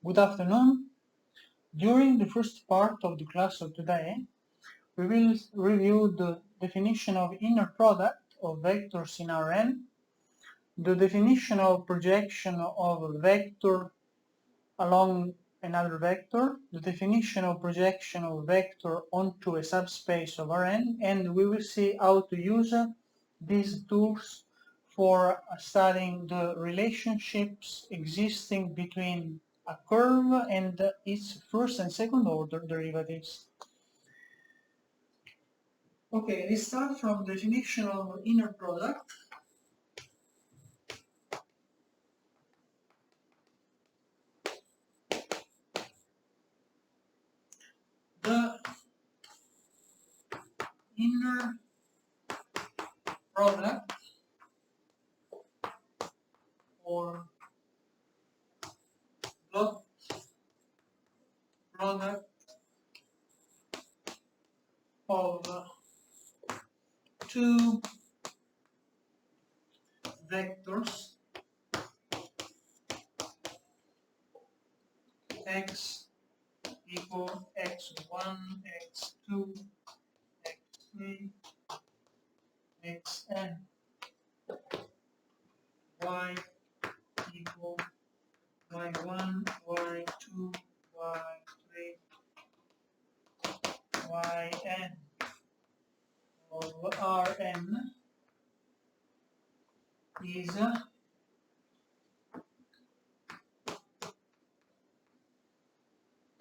Good afternoon. During the first part of the class of today, we will review the definition of inner product of vectors in Rn, the definition of projection of a vector along another vector, the definition of projection of a vector onto a subspace of Rn, and we will see how to use these tools for studying the relationships existing between a curve and its first and second order derivatives. Okay, let's start from the definition of inner product. The inner product or dot product of two vectors x equal x1, x2, x3, xn, y equal y1, y2, y3, yn of Rn is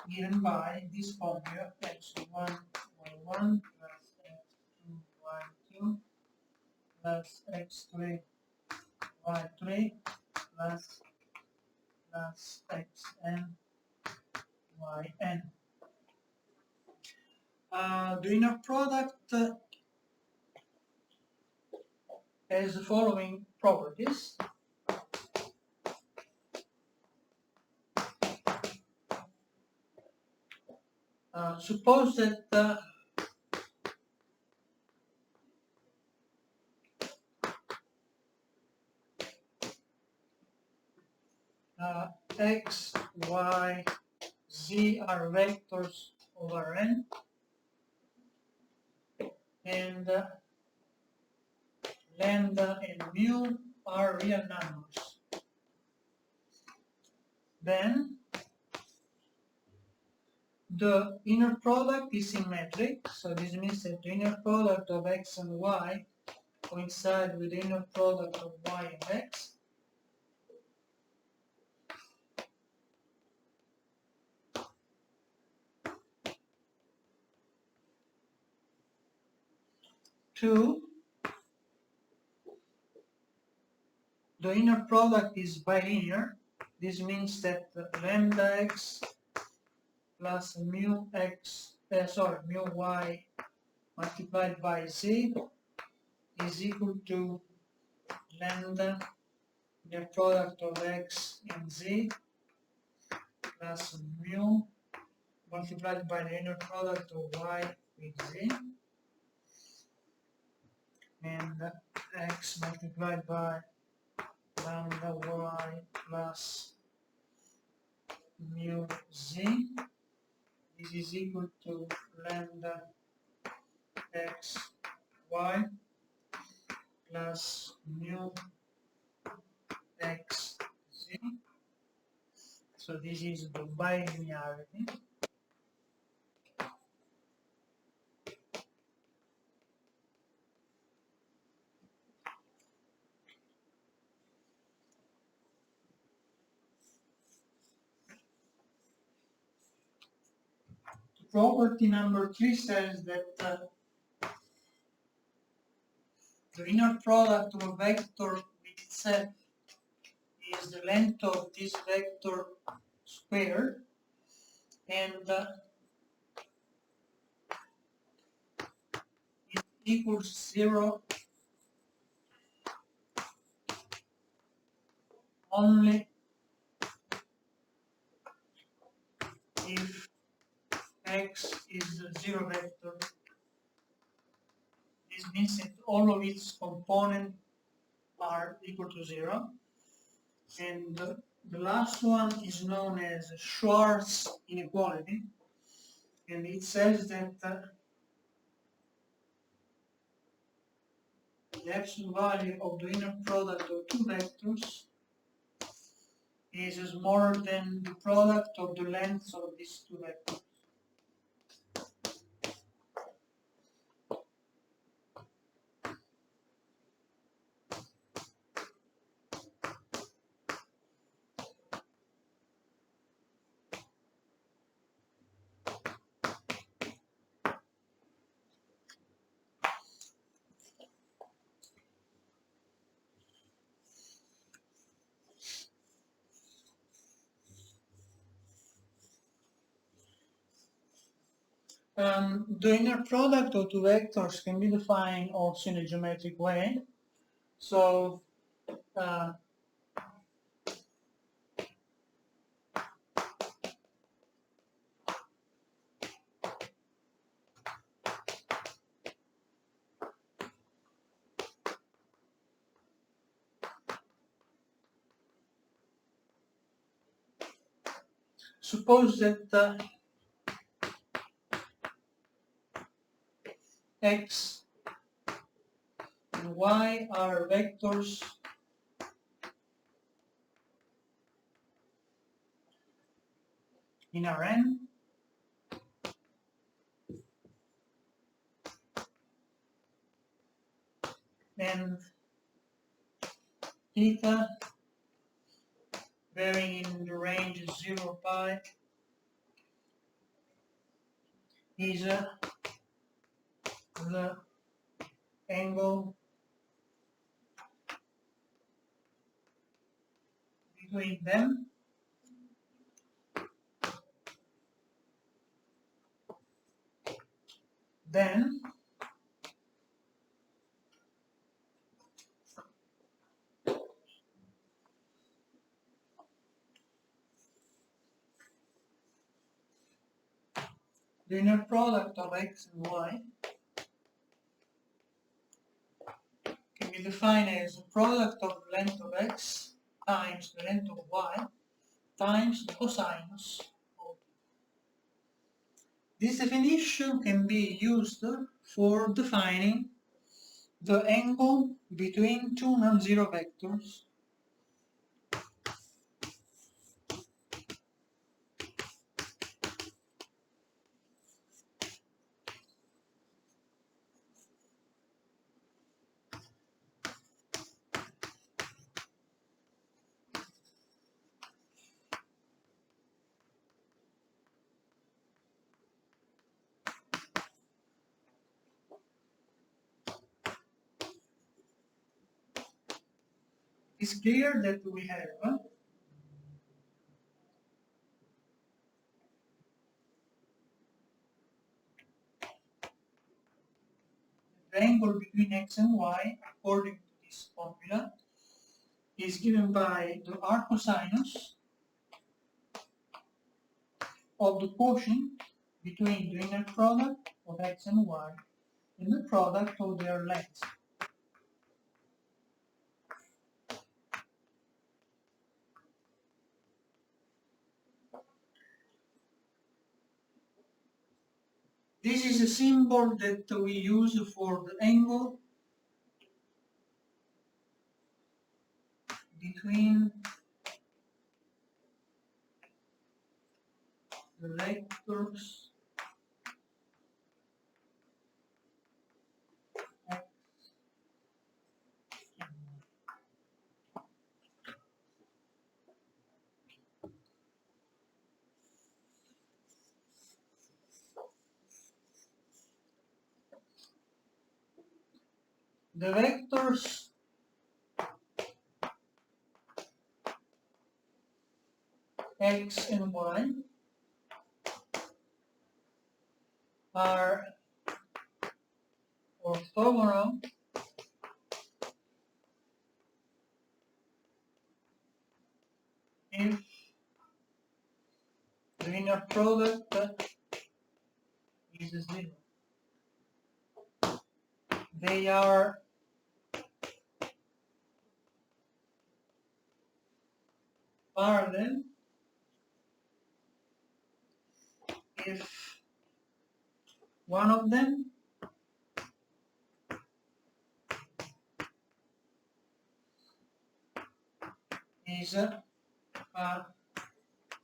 given by this formula x1 y1 plus x2 y2 plus x3 y3 plus xn yn. The inner product has the following properties. Suppose that x, y, z are vectors over Rn, and lambda and mu are real numbers. Then the inner product is symmetric, so this means that the inner product of x and y coincide with the inner product of y and x. Two, the inner product is bilinear. This means that lambda x plus mu y multiplied by z is equal to lambda the product of x and z plus mu multiplied by the inner product of y with z, and x multiplied by lambda y plus mu z. This is equal to lambda x y plus mu x z. So this is the bilinearity. Property number 3 says that the inner product of a vector with itself is the length of this vector squared, and it equals 0 only if x is a zero vector. This means that all of its components are equal to 0, and The last one is known as Schwarz inequality, and it says that the absolute value of the inner product of two vectors is smaller than the product of the lengths of these two vectors. The inner product of two vectors can be defined also in a geometric way. So suppose that x and y are vectors in Rn, and theta varying in the range 0 pi is the angle between them. Then the inner product of x and y can be defined as the product of the length of x times the length of y times the cosinus of. This definition can be used for defining the angle between two non-zero vectors It's clear that we have the angle between x and y according to this formula is given by the arc cosinus of the quotient between the inner product of x and y and the product of their lengths. This is a symbol that we use for the angle between the vectors x and y. The vectors x and y are orthogonal if the inner product is 0. They are parallel if one of them is a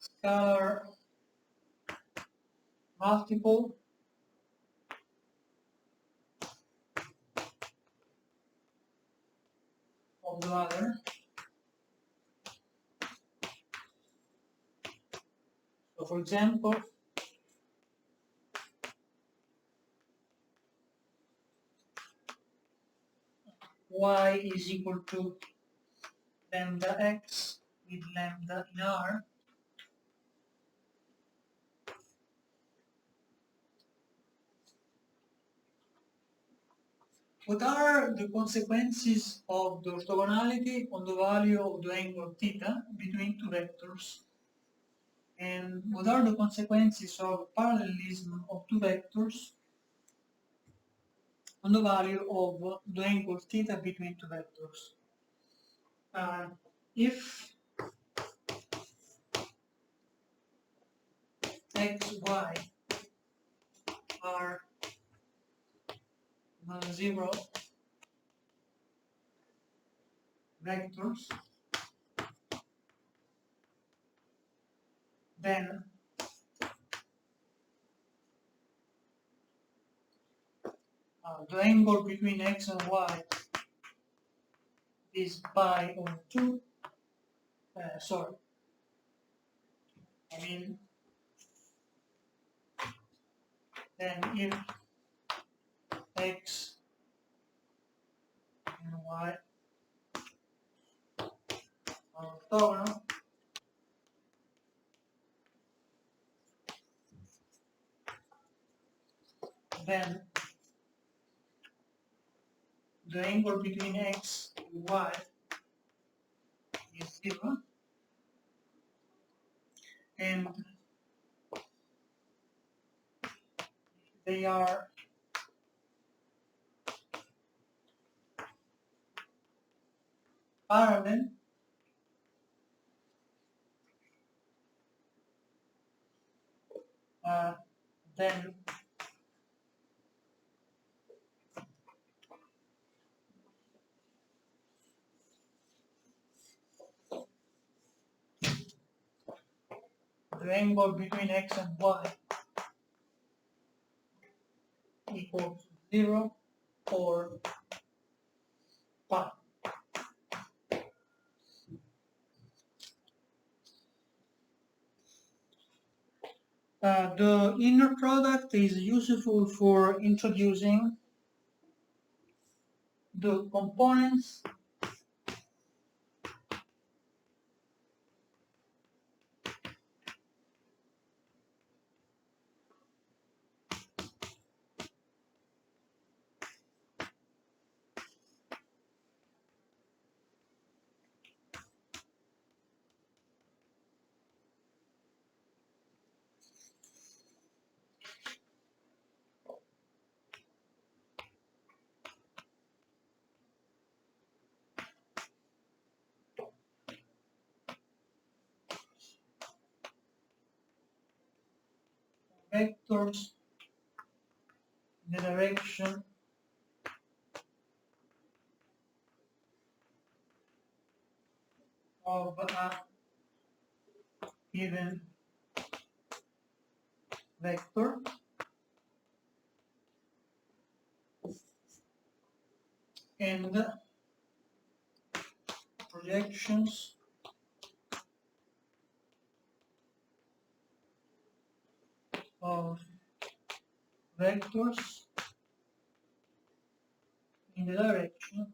scalar multiple of the other. So for example, y is equal to lambda x with lambda in R. What are the consequences of the orthogonality on the value of the angle theta between two vectors? And what are the consequences of parallelism of two vectors on the value of the angle theta between two vectors? If x, y are non-zero vectors, then the angle between x and y is pi over 2. Sorry, I mean, then if x and y are orthogonal, then the angle between x and y is 0, and they are parallel, then the angle between x and y equals 0 or pi. The inner product is useful for introducing the components vectors in the direction of a given vector, and projections of vectors in the direction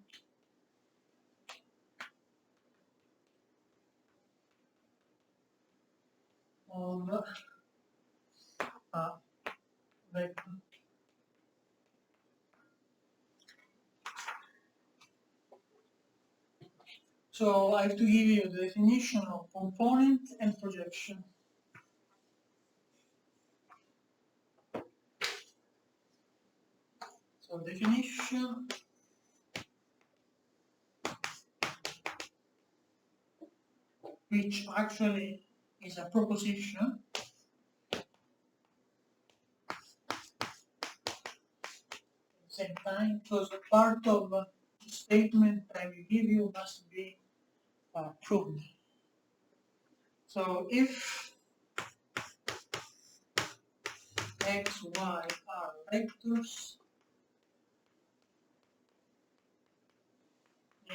of a vector. So I have to give you the definition of component and projection. So definition which actually is a proposition. At the same time, because a part of the statement I will give you must be proved. So if x, y are vectors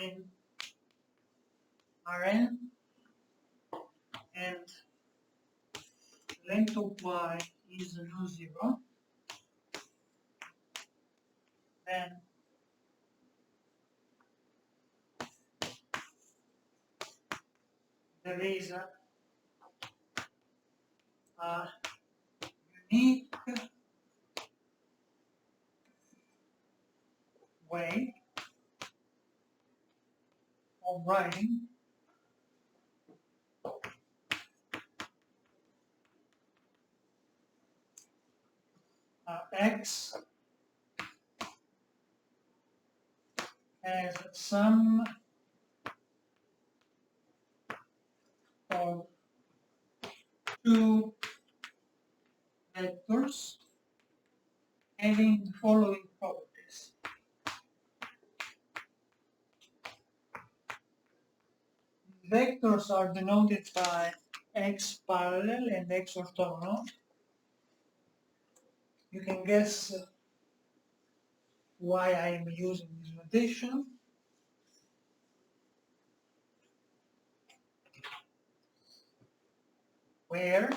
in Rn and length of y is non-zero, then there is a unique way of writing x as sum of two vectors having the following properties. Vectors are denoted by x parallel and x orthogonal. You can guess why I am using this notation. Where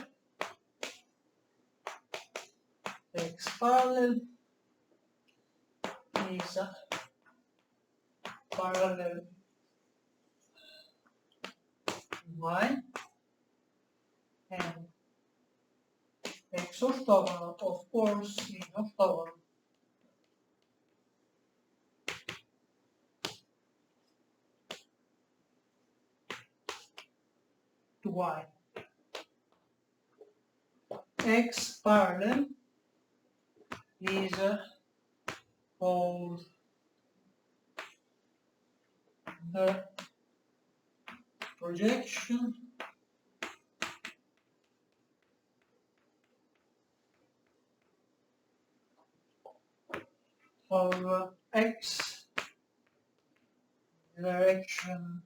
x parallel is parallel y and x orthogonal, of course, is orthogonal to y. X parallel is called the projection of x direction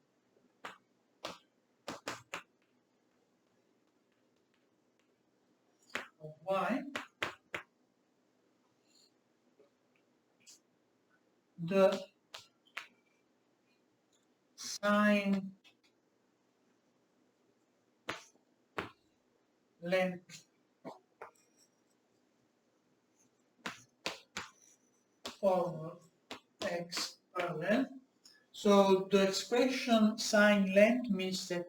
of y. The sine length of x parallel. So the expression sine length means that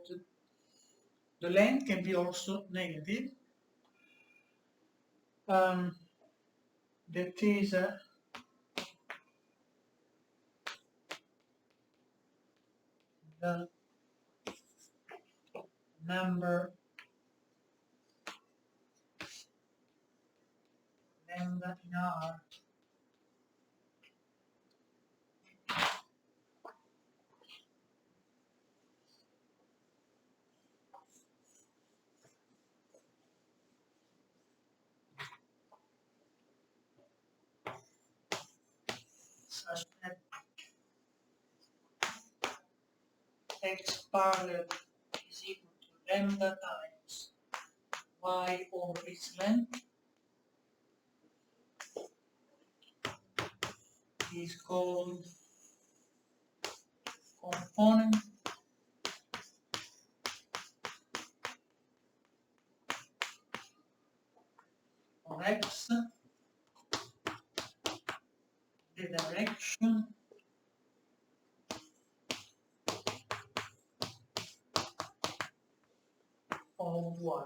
the length can be also negative. That is the number lambda in R such that x parallel is equal to lambda times y over its length is called component of x, the direction of y.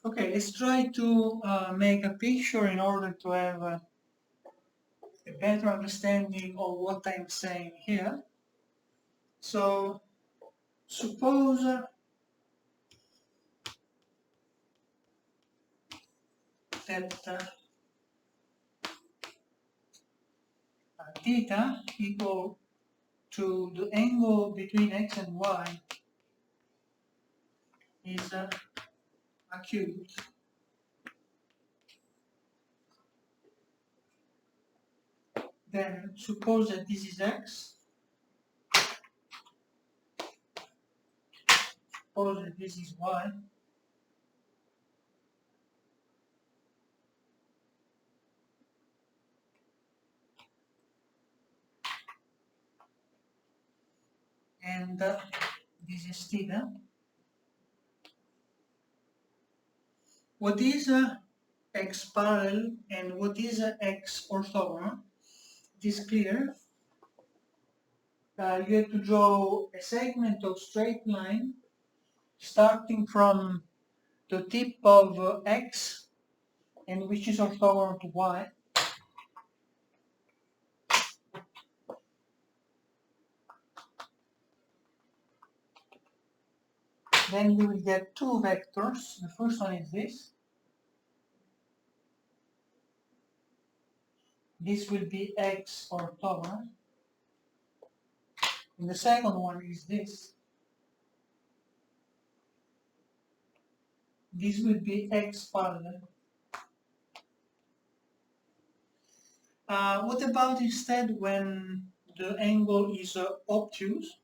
Okay, let's try to make a picture in order to have a better understanding of what I'm saying here. So suppose that theta equal to the angle between x and y is acute, then suppose that this is x, suppose that this is y, and this is theta. What is x parallel and what is x orthogonal? It is clear. You have to draw a segment of straight line starting from the tip of x and which is orthogonal to y. Then you will get two vectors. The first one is this. This will be x orthogonal. And the second one is this. This will be x parallel. What about instead when the angle is obtuse?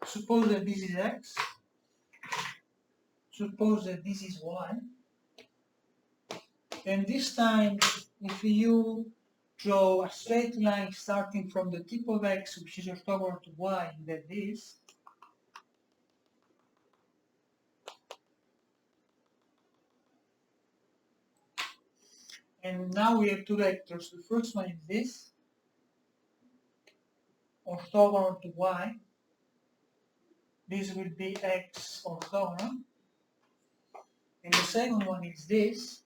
Suppose that this is x. Suppose that this is y. And this time, if you draw a straight line starting from the tip of x, which is orthogonal to y, you get this. And now we have two vectors. The first one is this, orthogonal to y. This will be x orthogonal. And the second one is this.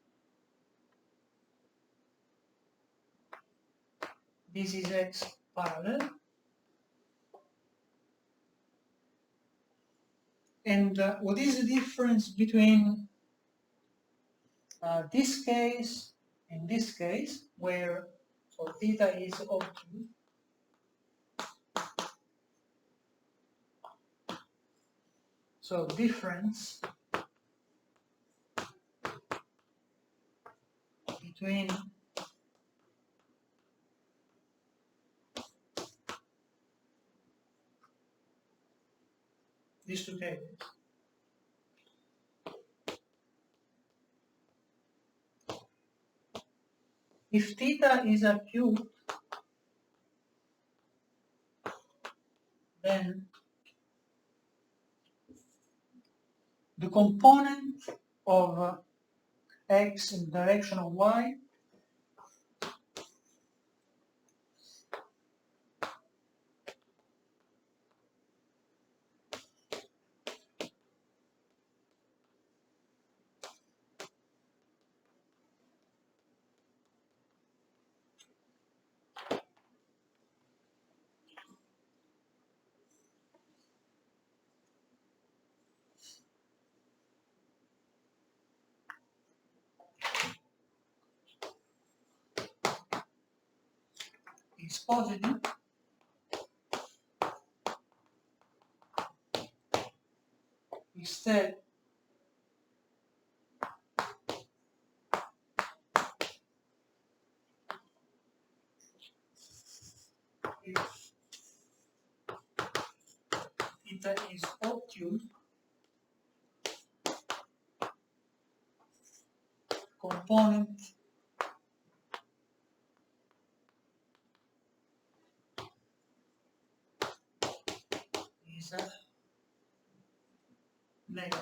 This is x parallel. And what is the difference between this case and this case, where so theta is obtuse? So difference between these two cases. If theta is acute, then the component of x in the direction of y is positive, instead if theta is obtuse, component is negative.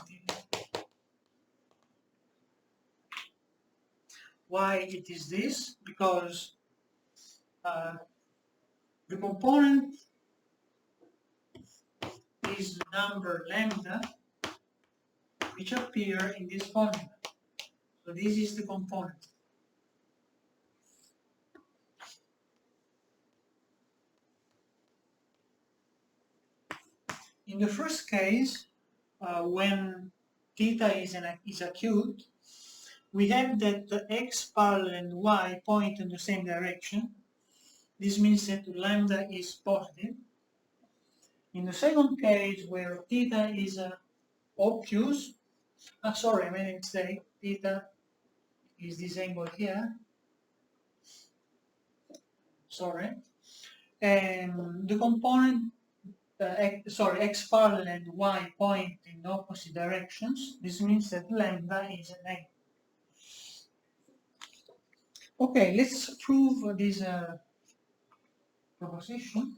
Why it is this? Because the component is the number lambda which appear in this formula. So this is the component. In the first case, when theta is acute, we have that the x parallel and y point in the same direction. This means that lambda is positive. In the second case, where theta is obtuse, sorry, I made a mistake. Theta is this angle here. Sorry. And the component, x parallel and y point in opposite directions. This means that lambda is a negative. Okay, let's prove this proposition.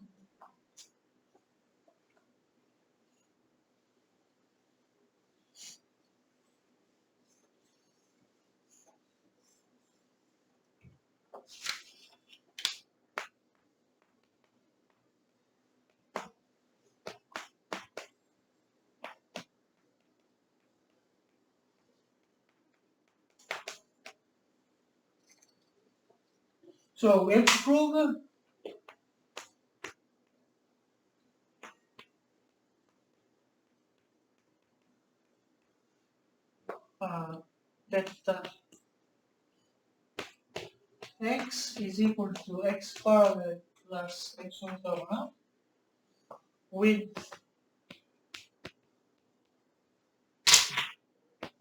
So we have to prove that x is equal to x parallel plus x orthogonal with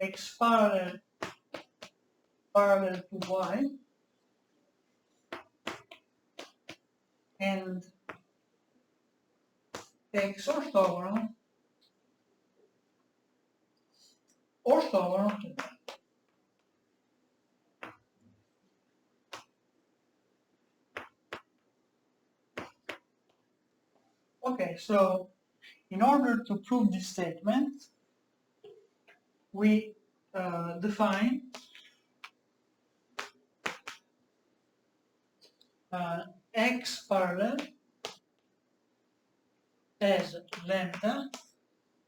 x parallel to y and x orthogonal to y. Okay, so in order to prove this statement, we define x parallel as lambda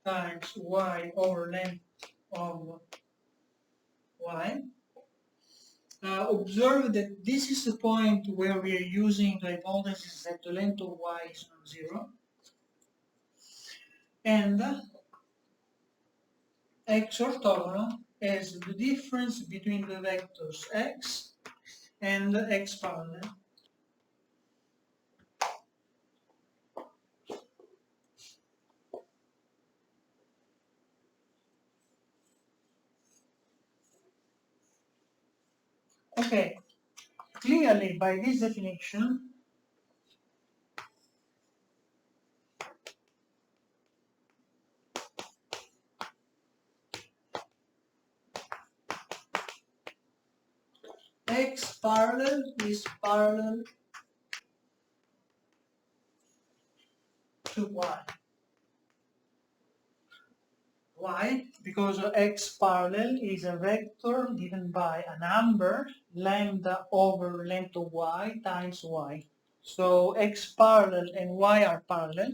times y over length of y. Observe that this is the point where we are using the hypothesis that the length of y is non-zero. And x orthogonal as the difference between the vectors x and x parallel. Okay, clearly by this definition, x parallel is parallel to y. Why? Because x parallel is a vector given by a number lambda over length of y times y. So x parallel and y are parallel.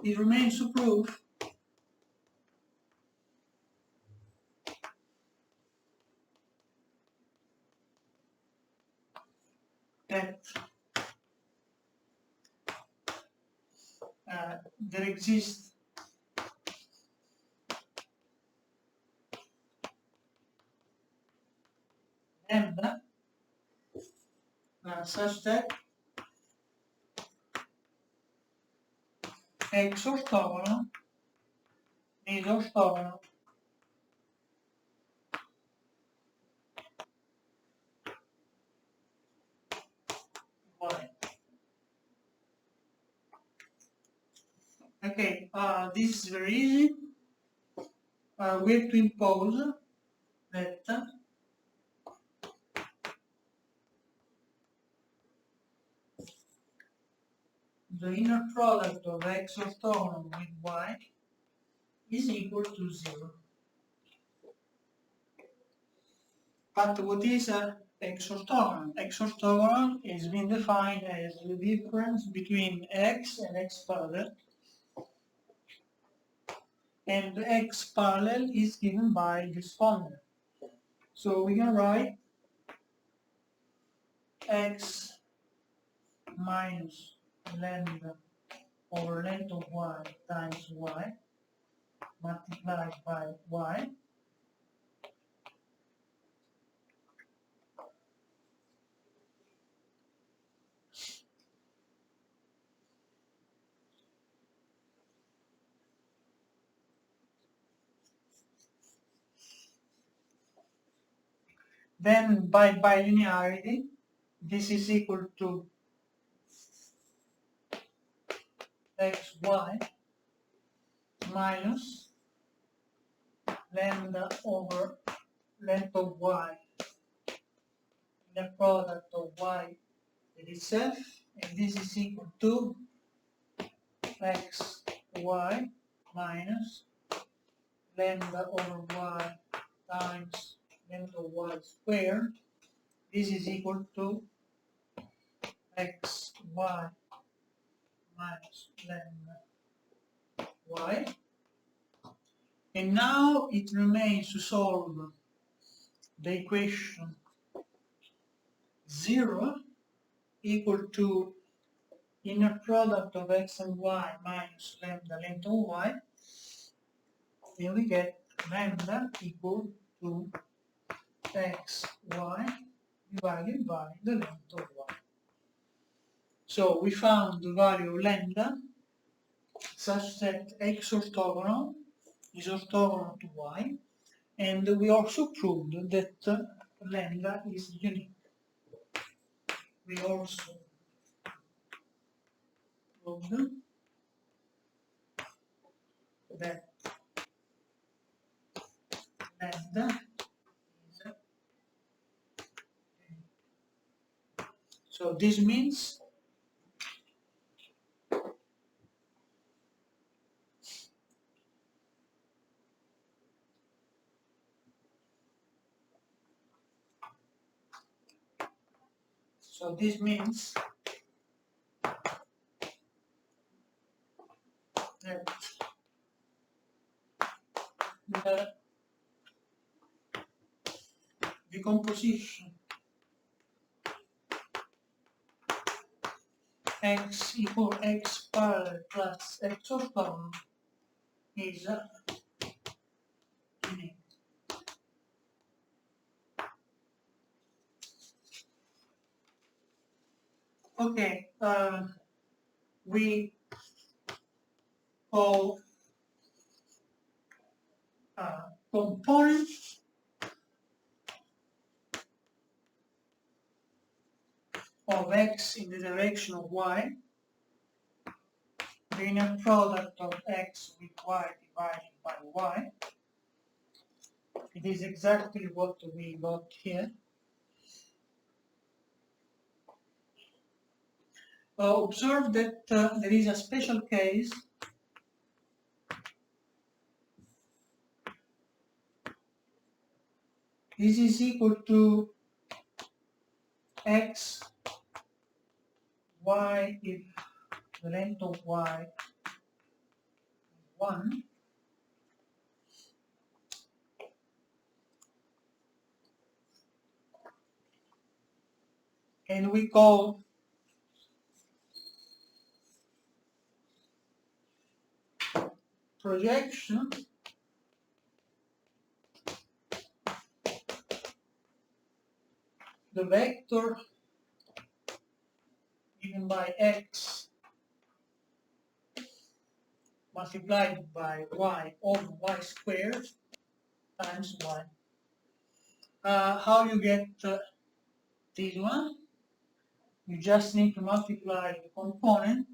It remains to prove that there exists lambda such that x orthogonal is orthogonal y. Okay, this is very easy. We have to impose that the inner product of x orthogonal with y is equal to 0. But what is x orthogonal? X orthogonal is being defined as the difference between x and x parallel, and the x parallel is given by this formula. So we can write x minus lambda over length of y times y multiplied by y. Then by bilinearity, this is equal to xy minus lambda over length of y, the product of y itself, and this is equal to xy minus lambda over y times length of y squared. This is equal to xy minus lambda y. And now it remains to solve the equation 0 equal to inner product of x and y minus lambda length of y, and we get lambda equal to xy divided by the length of y. So we found the value of lambda such that x orthogonal is orthogonal to y, and we also proved that lambda is unique. We also proved that lambda is unique. So this means that the decomposition x equal x parallel plus x orthogonal is unique. Okay, we call component of x in the direction of y, the inner product of x with y divided by y. It is exactly what we got here. Observe that there is a special case this is equal to x y if the length of y is 1, and we call projection the vector given by x multiplied by y over y squared times y. How you get this one? You just need to multiply the component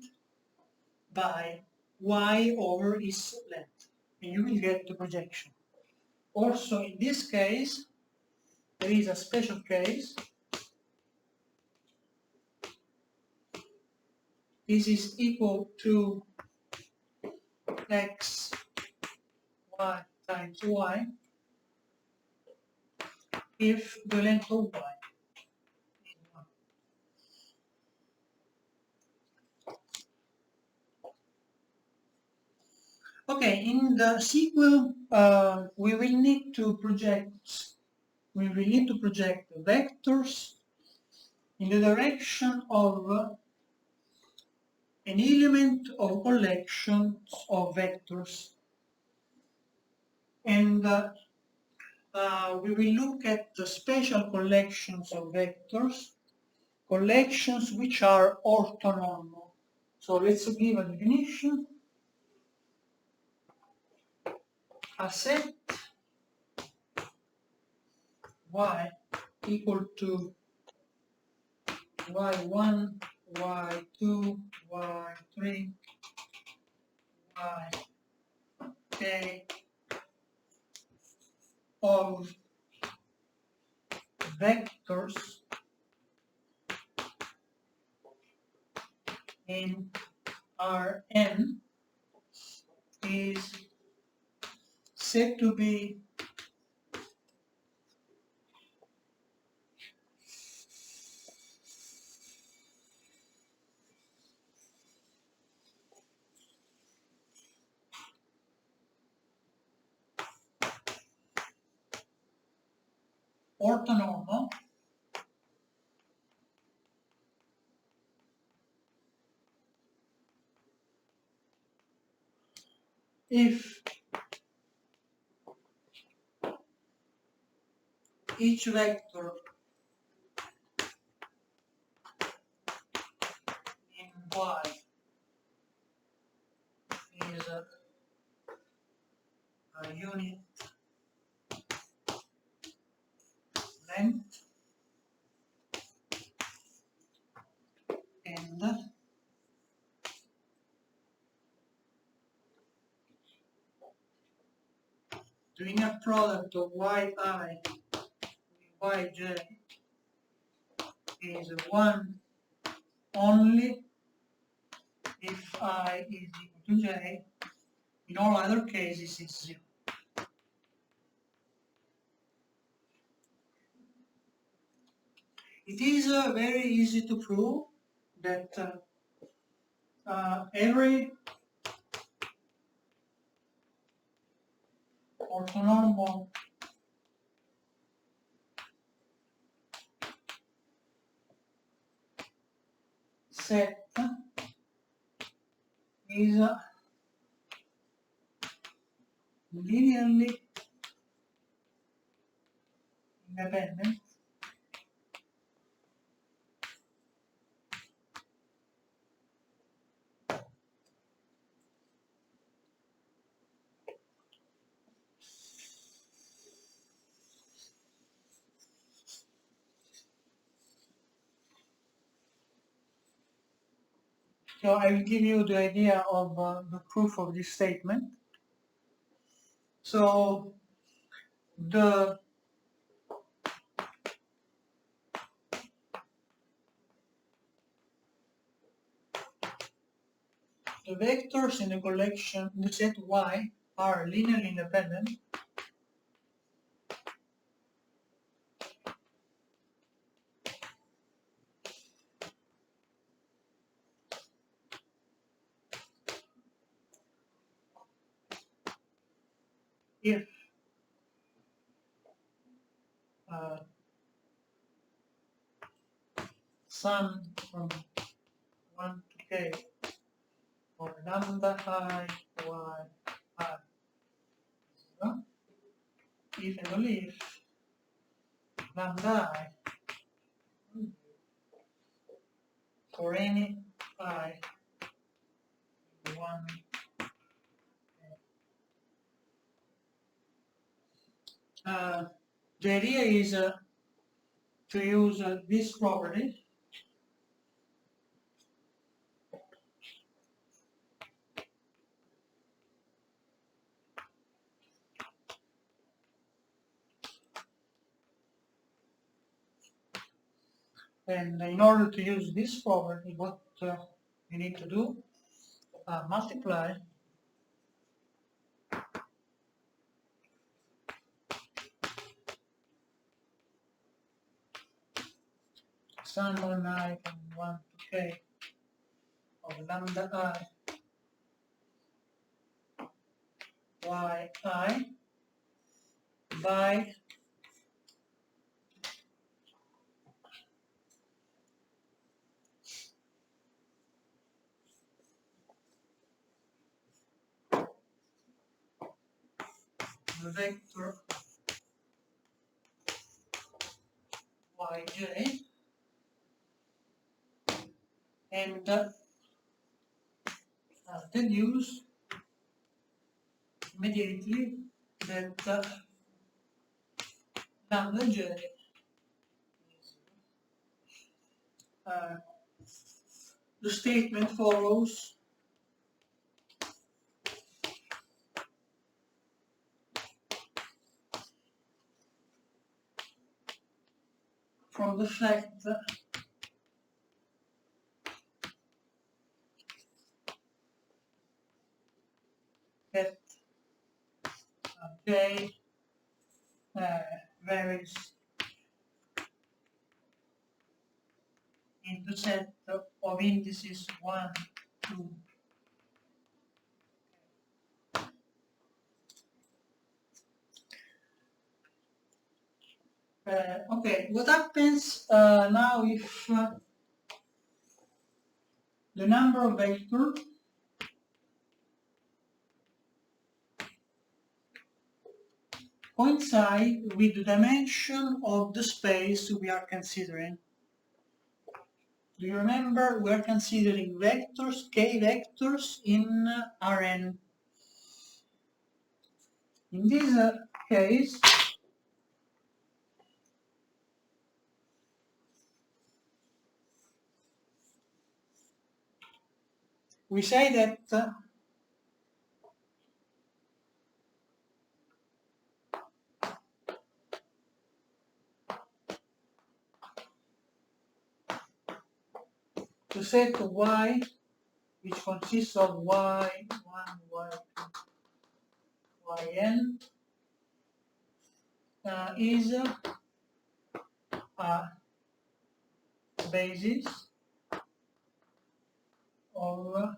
by y over its length, and you will get the projection. Also, in this case, there is a special case. This is equal to x y times y if the length of y is 1. Okay, in the sequel, we will need to project vectors in the direction of an element of collections of vectors. And we will look at the special collections of vectors, collections which are orthonormal. So let's give a definition. A set y equal to y1, y2, y3, yk of vectors in Rn is said to be orthonormal if each vector in Y is a unit length and the inner product of yi with yj is 1 only if I is equal to j. In all other cases, it's 0. It is very easy to prove that every orthonormal set is linearly independent So I will give you the idea of the proof of this statement. So the vectors in the collection in the set Y are linearly independent if sum from 1 to k of lambda I y I 0, if and only if lambda I for any I 1. The idea is to use this property and in order to use this property what you need to do multiply sum on I from 1 to k of lambda I y I by the vector yj, and deduce immediately that lambda j the statement follows from the fact that j varies in the set of indices 1, 2. Okay, what happens now if the number of vectors coincide with the dimension of the space we are considering? Do you remember we are considering vectors, k vectors in Rn? In this case, we say that the set of y, which consists of y1, y2, yn, is a basis of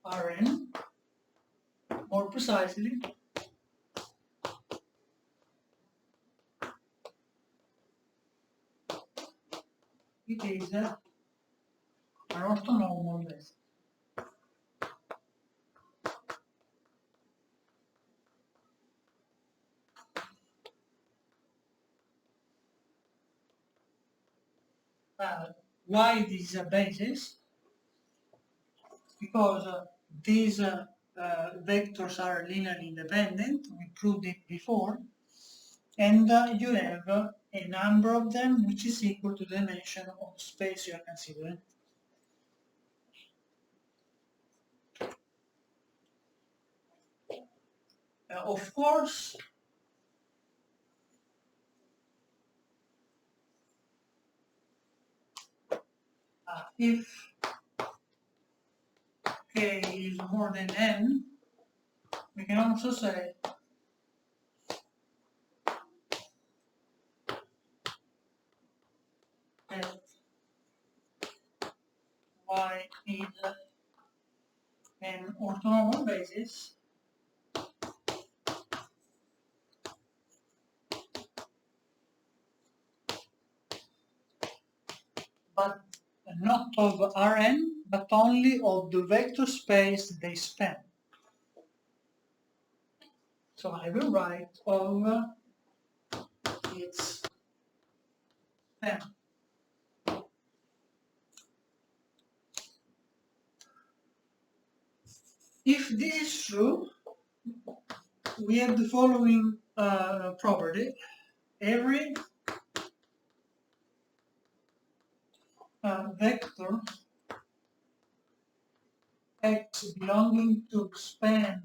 Rn. More precisely, it is an orthonormal basis. Why this is a basis? Because these vectors are linearly independent, we proved it before, and you have a number of them which is equal to the dimension of space you are considering. Of course, if k is more than n, we can also say that y is an orthonormal basis but not of Rn, but only of the vector space they span. So I will write of its span. If this is true, we have the following property. Every vector x belonging to span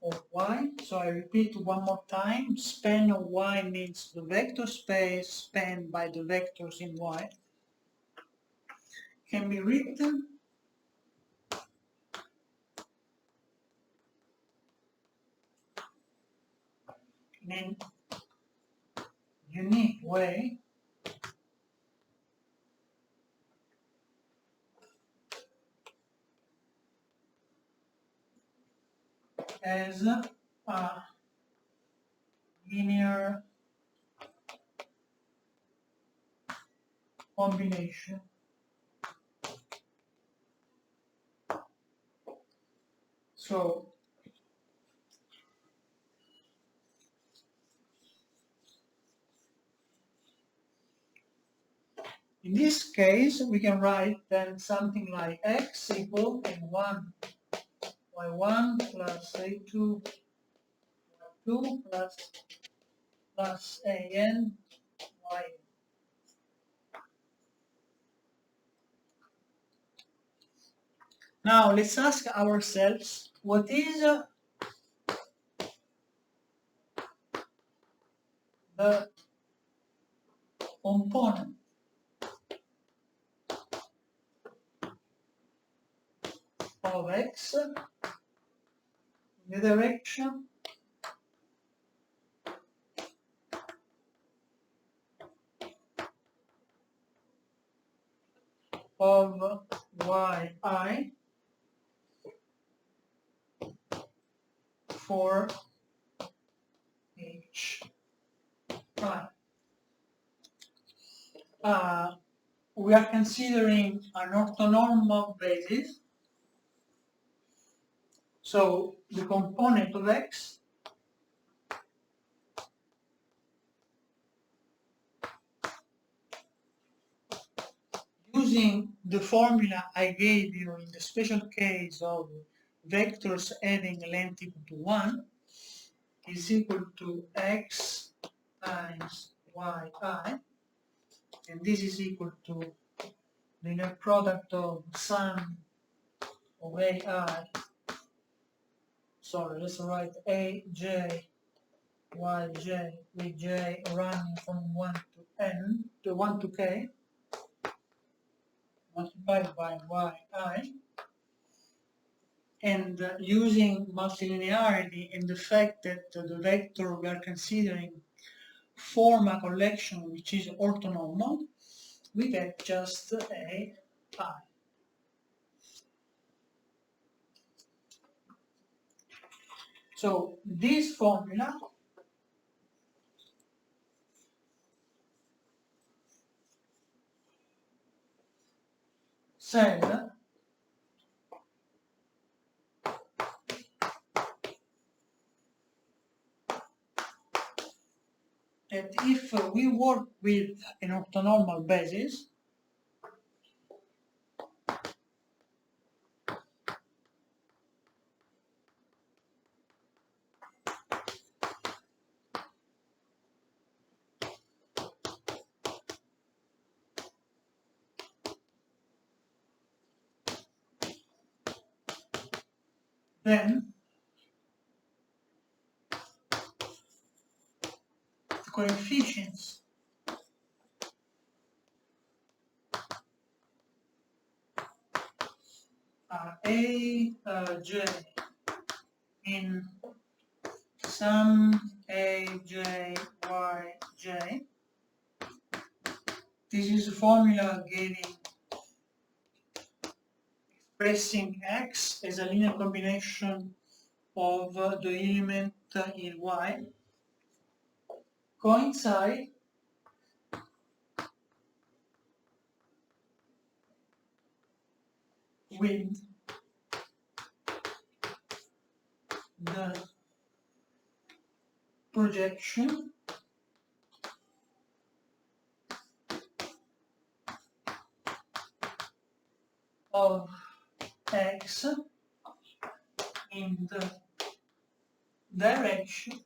of y, so I repeat one more time, span of y means the vector space spanned by the vectors in y, can be written in a unique way as a linear combination so In this case, we can write then something like x equal n1 y1 plus a2 y2 plus an y. Now let's ask ourselves, what is the component of x in the direction of yi for h prime. We are considering an orthonormal basis, so the component of x using the formula I gave you in the special case of vectors having length equal to 1 is equal to x times yi, and this is equal to the inner product of sum of ai, sorry, let's write aj yj with j running from 1 to n to 1 to k multiplied by yi, and using multilinearity and the fact that the vector we are considering form a collection which is orthonormal, we get just a I. So this formula said that if we work with an orthonormal basis, then the coefficients are j in sum aj yj. This is a formula expressing x as a linear combination of the element in y coincide with the projection of x in the direction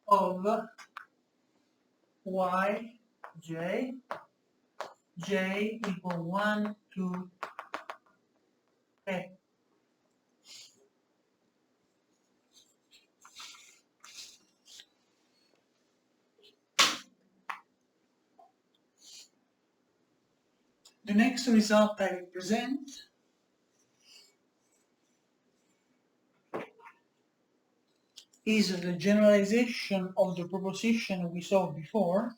of yj, j equal 1 to k. The next result I will present is the generalization of the proposition we saw before,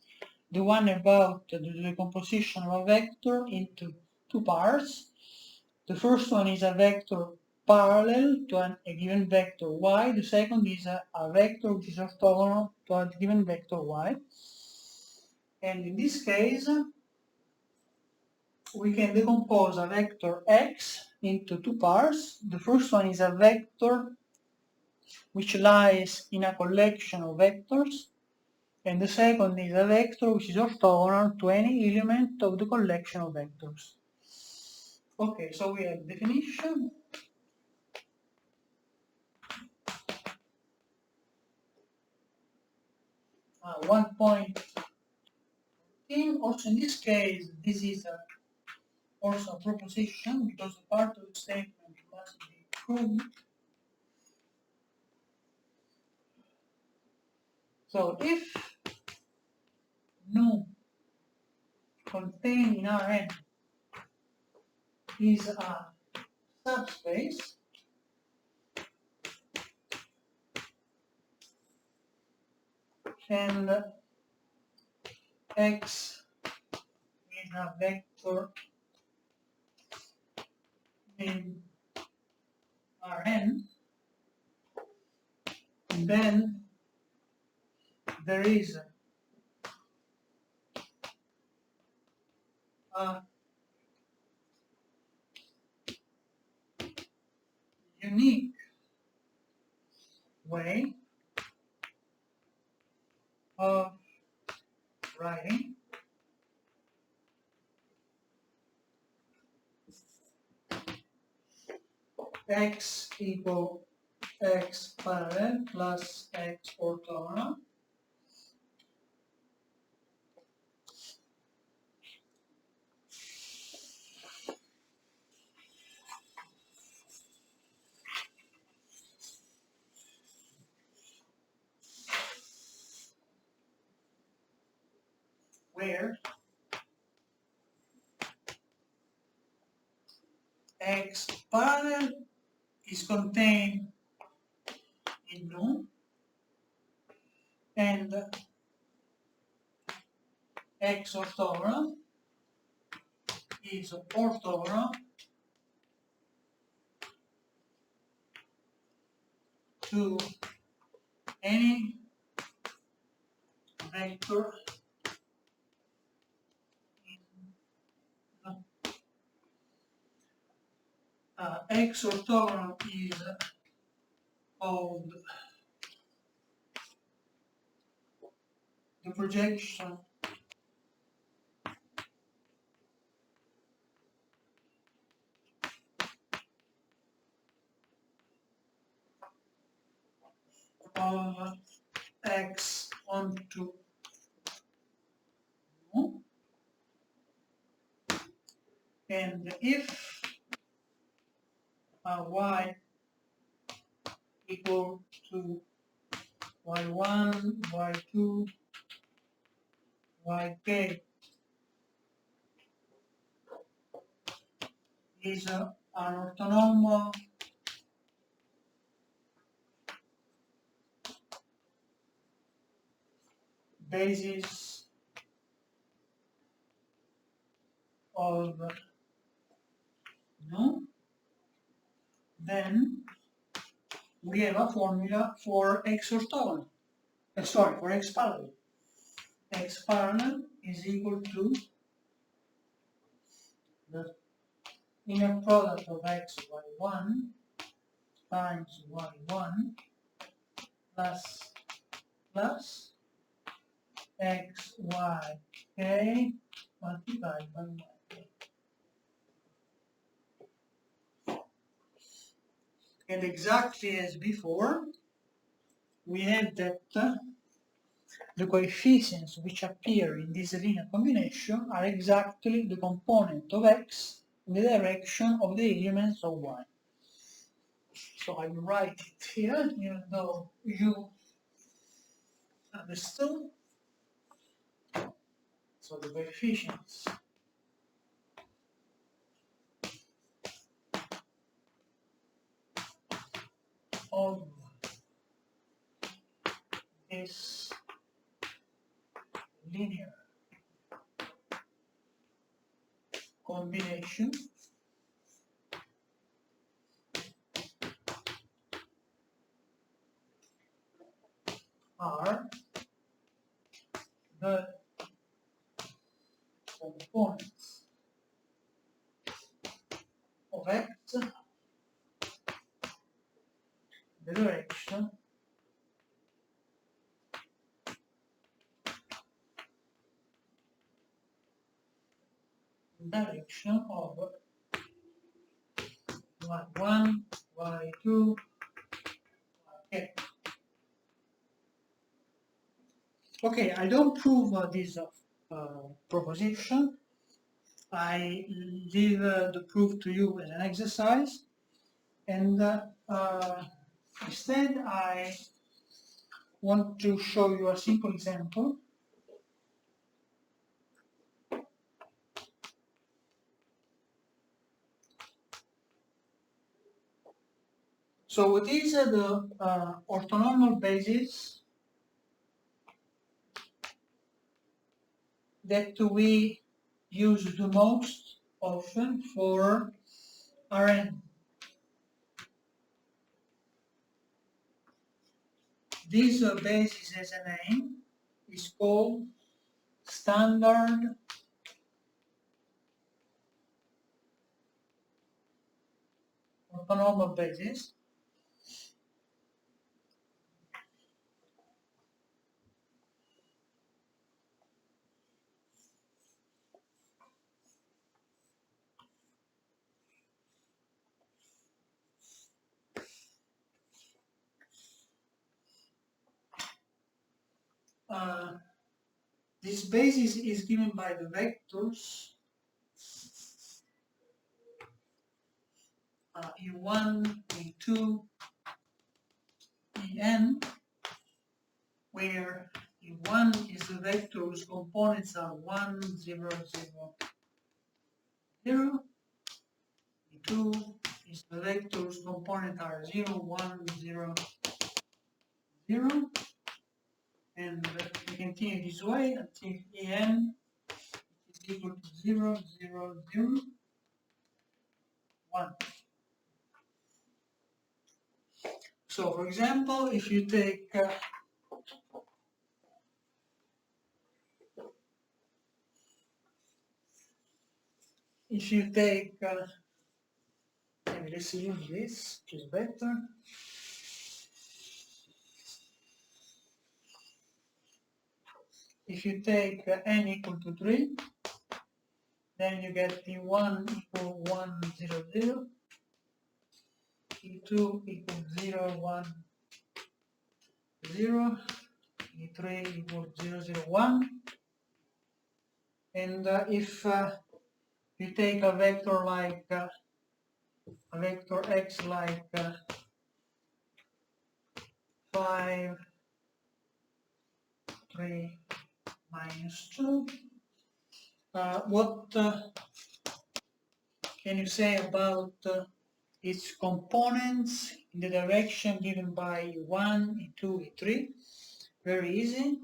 the one about the decomposition of a vector into two parts. The first one is a vector parallel to a given vector y, the second is a vector which is orthogonal to a given vector y. And in this case, we can decompose a vector x into two parts. The first one is a vector which lies in a collection of vectors, and the second is a vector which is orthogonal to any element of the collection of vectors. Okay, so we have definition. One point. Also in this case, this is also a proposition because the part of the statement must be proved. So if nu contained in Rn is a subspace, and X is a vector in Rn, then there is a unique way of writing X equal X parallel plus X orthogonal where X parallel is contained in nu and X orthogonal is orthogonal to any vector in X orthogonal is of the projection of X onto nu, and if Y equal to Y1, Y2, Yk is an orthonormal basis of nu, then we have a formula for X orthogonal. Sorry, for X parallel. X parallel is equal to the inner product of X Y1 times Y1 plus X Y K multiplied by Y. And exactly as before, we have that the coefficients which appear in this linear combination are exactly the component of X in the direction of the elements of Y. So I will write it here, even though you understood. So the coefficients of this linear combination are the components of X, the direction definition of y1, y2, y. Okay, I don't prove this proposition. I leave the proof to you as an exercise, and instead I want to show you a simple example. So what is the orthonormal basis that we use the most often for Rn? This basis has a name, is called standard orthonormal basis. This basis is given by the vectors E1, E2, En, where E1 is the vector whose components are 1, 0, 0, 0. E2 is the vector whose components are 0, 1, 0, 0. And we continue this way until En is equal to 0, 0, 0, 1. So, for example, if you take maybe let's use this, which is better. If you take n equal to 3, then you get E1 equal 1, 0, 0, E2 equal 0, 1, 0, E3 equal 0, 0, 1. And if you take a vector like a vector x like 5, 3, minus 2, what can you say about its components in the direction given by E1, E2, E3? Very easy.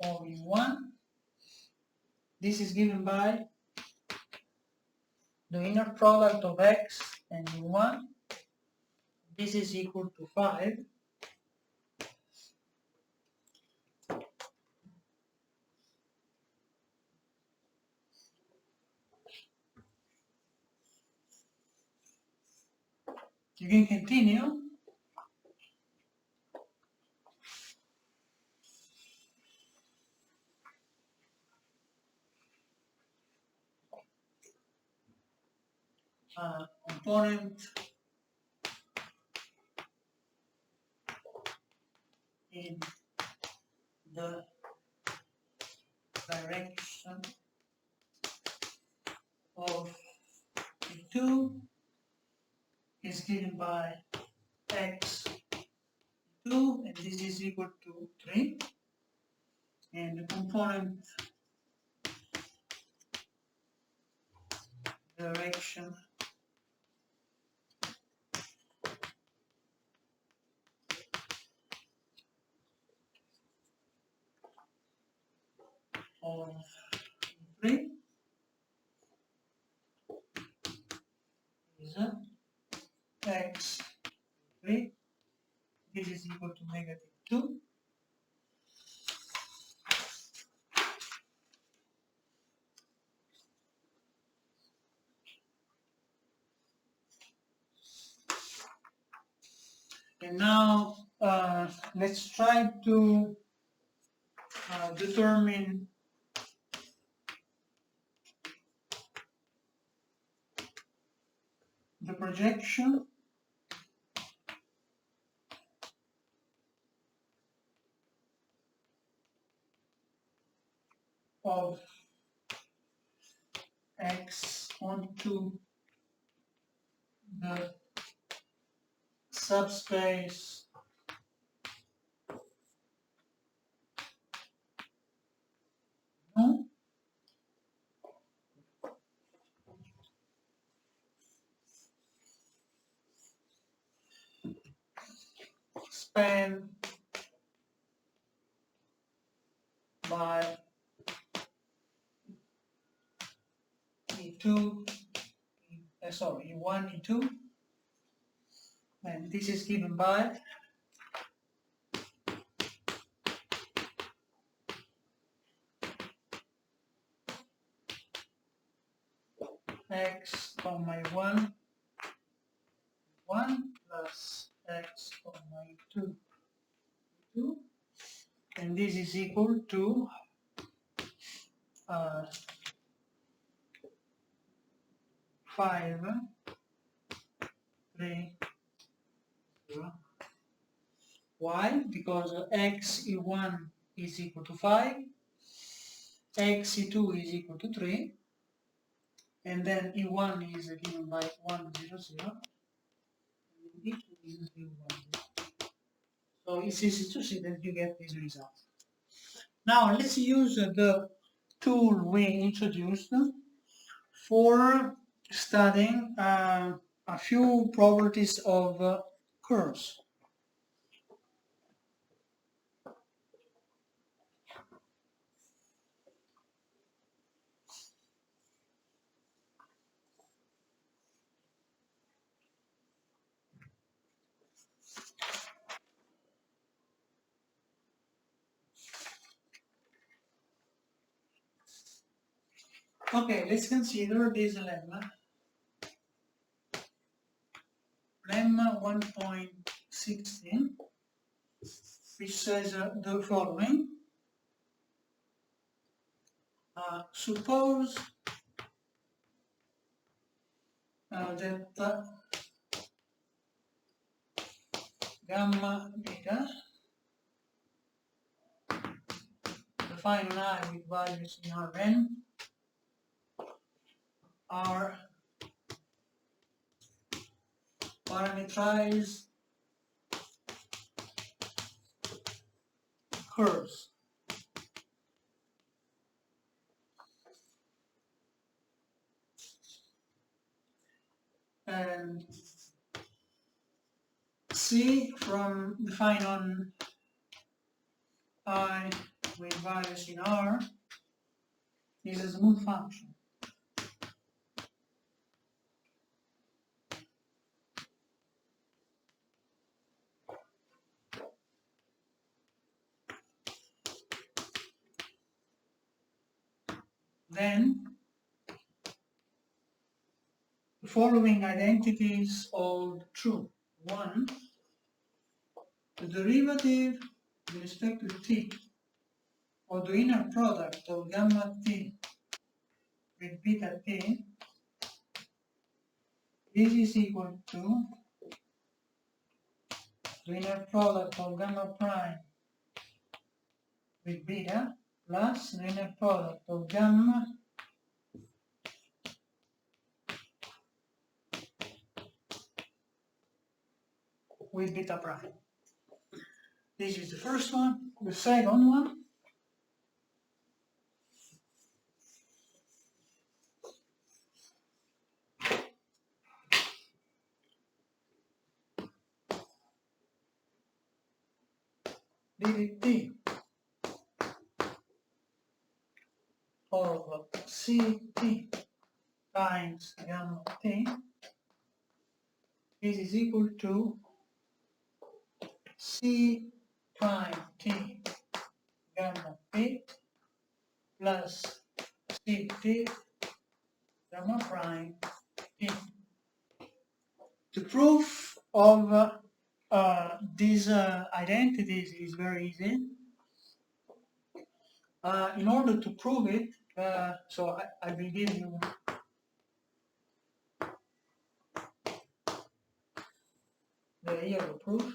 Of E1. This is given by the inner product of x and E1. This is equal to 5. You can continue. Component in the direction of E2 is given by x 2, and this is equal to 3. And the component direction of 3 is x 3. This is equal to negative 2. And now let's try to determine the projection of x onto the subspace span by E2, E1, E2, and this is given by x comma E1, 1 plus x comma E2, 2, and this is equal to 5, 3, 0. Why? Because x E1 is equal to 5, x E2 is equal to 3, and then E1 is given by 1, 0, 0, and E2 is 0, 1, 0. So it's easy to see that you get this result. Now let's use the tool we introduced for studying a few properties of curves. Okay, let's consider this lemma. Lemma 1.16, which says the following. Suppose that gamma beta defined on I with values in Rn are parameterized curves. And C from defined on I with values in R is a smooth function. Then the following identities hold true. 1, the derivative with respect to t of the inner product of gamma t with beta t, this is equal to the inner product of gamma prime with beta plus the inner product of gamma with beta prime. This is the first one. The second one, dt of ct times gamma t, this is equal to c prime t gamma t plus ct gamma prime t. The proof of These identities is very easy. In order to prove it, so I will give you the real proof.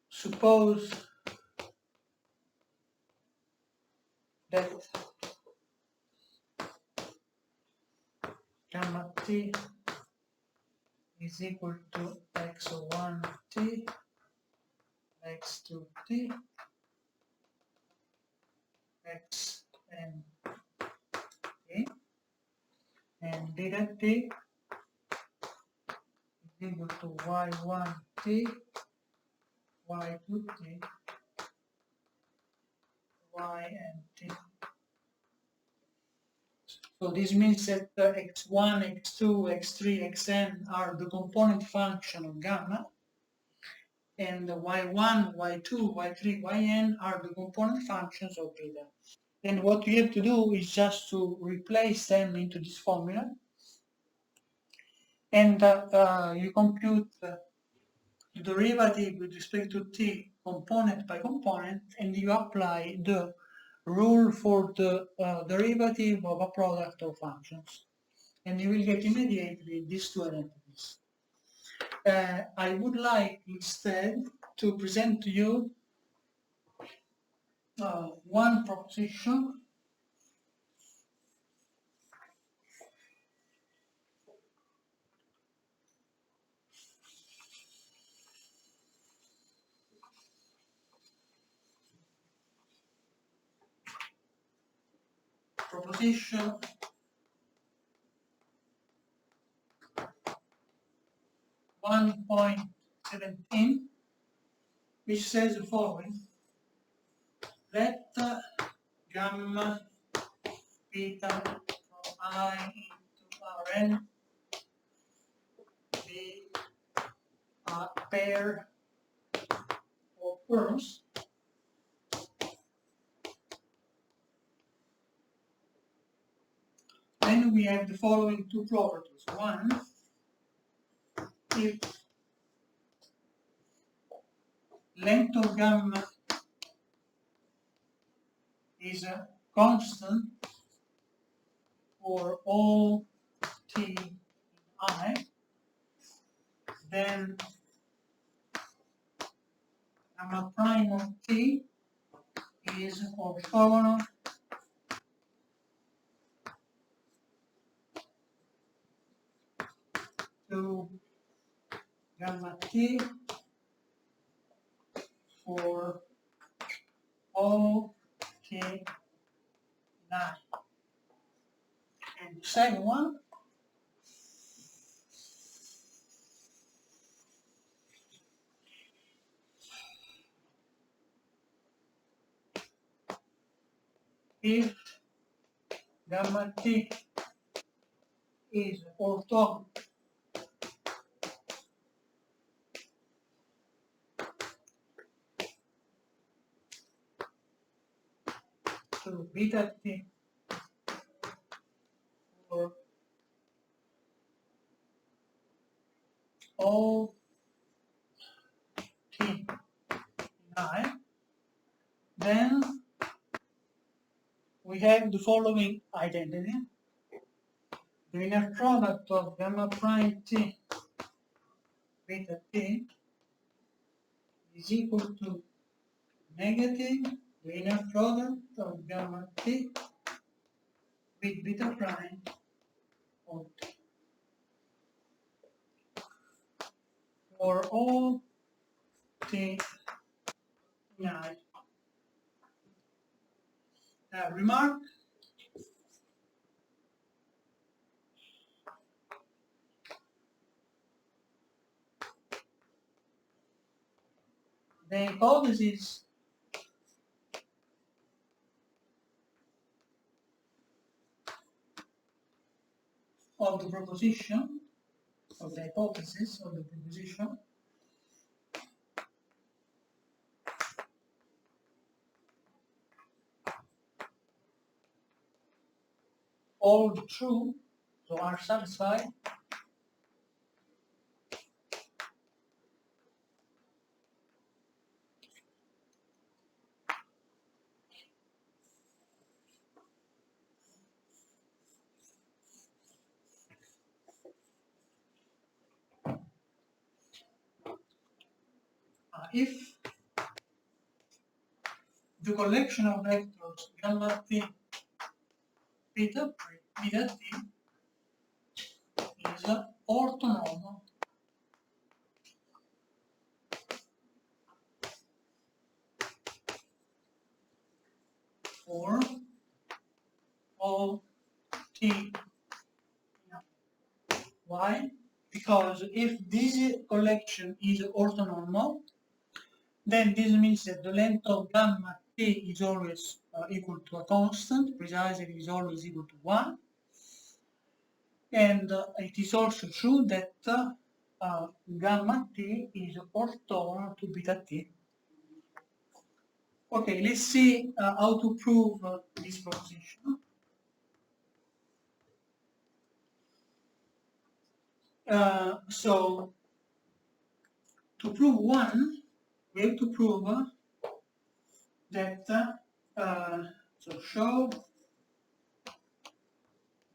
Suppose that gamma t is equal to x1 t, x2 t, xn t, and beta t is equal to y1 t, y2 t, yn t. So this means that x1, x2, x3, xn are the component function of gamma, and the y1, y2, y3, yn are the component functions of beta. Then what you have to do is just to replace them into this formula, and you compute the derivative with respect to t component by component, and you apply the rule for the derivative of a product of functions, and you will get immediately these two identities. I would like instead to present to you one proposition proposition 1.17, which says the following: let gamma beta from I into Rn be a pair of terms then we have the following two properties. One, if length of gamma is a constant for all t in I, then gamma prime of t is orthogonal to gamma t for all t in I. And the second one, if gamma t is orthogonal to beta t for all t in I, then we have the following identity. The inner product of gamma prime t beta t is equal to negative linear product of gamma t with beta prime of t for all t in I. Remark: the hypothesis of the proposition of the hypothesis of the proposition hold true So are satisfied? If the collection of vectors gamma t beta t is orthonormal for all t. Why? Because if this collection is orthonormal, then this means that the length of gamma t is always equal to a constant, precisely is always equal to 1. And it is also true that gamma t is orthogonal to beta t. Okay, let's see how to prove this proposition. So, to prove one, we have to prove that, so show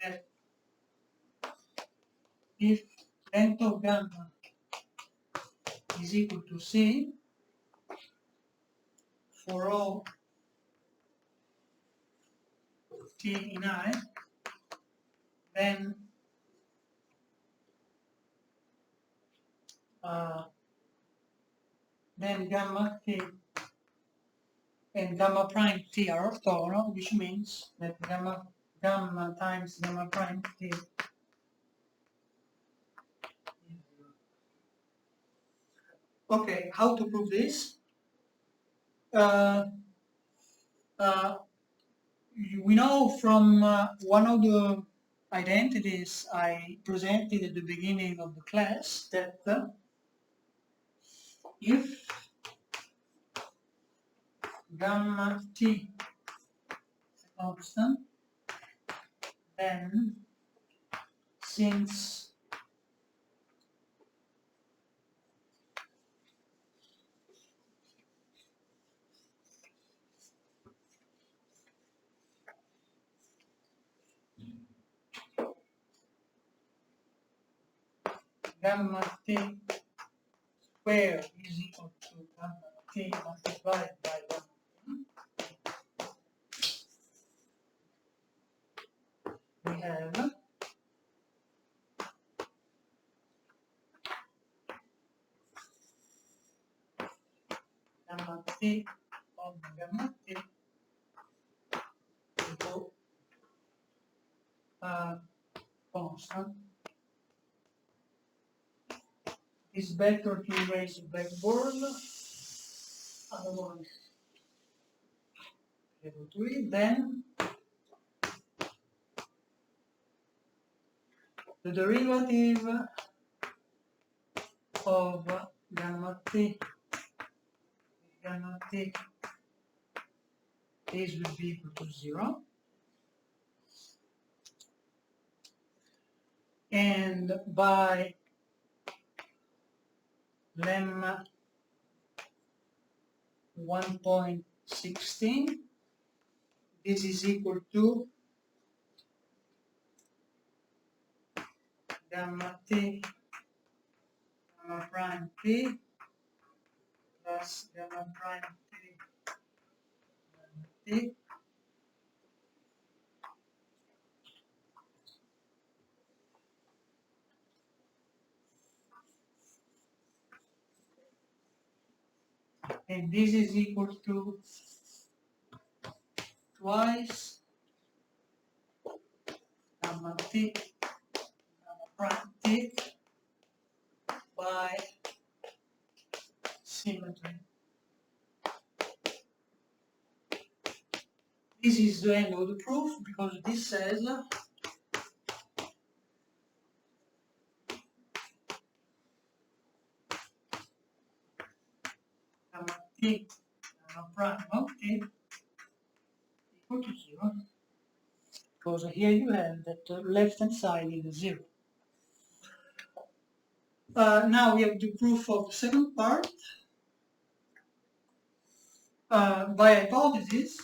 that if length of gamma is equal to c for all t in I, then gamma t and gamma prime t are orthogonal, which means that gamma times gamma prime t. Okay, how to prove this? We know from one of the identities I presented at the beginning of the class that if gamma t is a constant, then since gamma t square is equal to gamma t multiplied by gamma t, we have gamma t of gamma t equal constant. It's better to erase the backboard, otherwise able to read. Then the derivative of gamma t is will be equal to 0, and by lemma 1.16 this is equal to gamma t gamma prime t plus gamma prime t and this is equal to twice gamma t gamma prime t by symmetry. This is the end of the proof because this says gamma t gamma prime of t equal to 0. because here you have that the left hand side is 0. Now we have the proof of the second part. By hypothesis,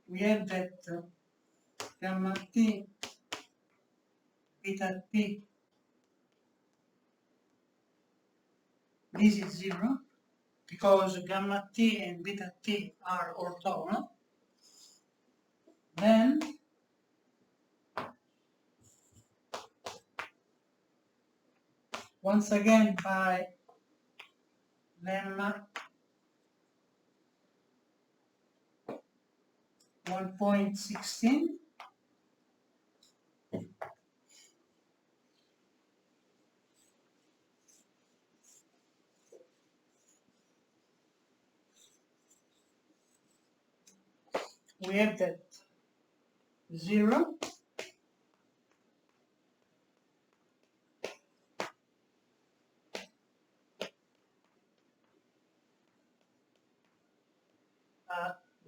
we have that gamma t, beta t, this is 0, because gamma t and beta t are orthogonal. Then once again by lemma 1.16, we have that 0,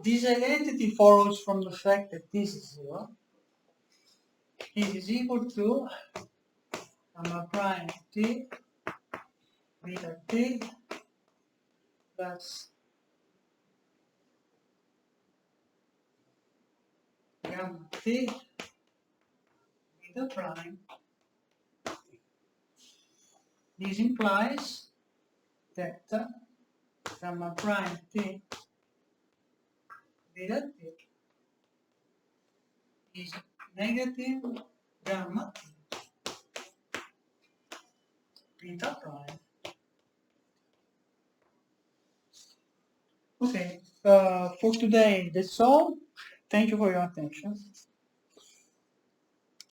this identity follows from the fact that this is 0. This is equal to gamma prime t beta t plus gamma t beta prime. This implies that gamma prime t beta t is negative gamma beta prime. Okay, for today that's all. Thank you for your attention.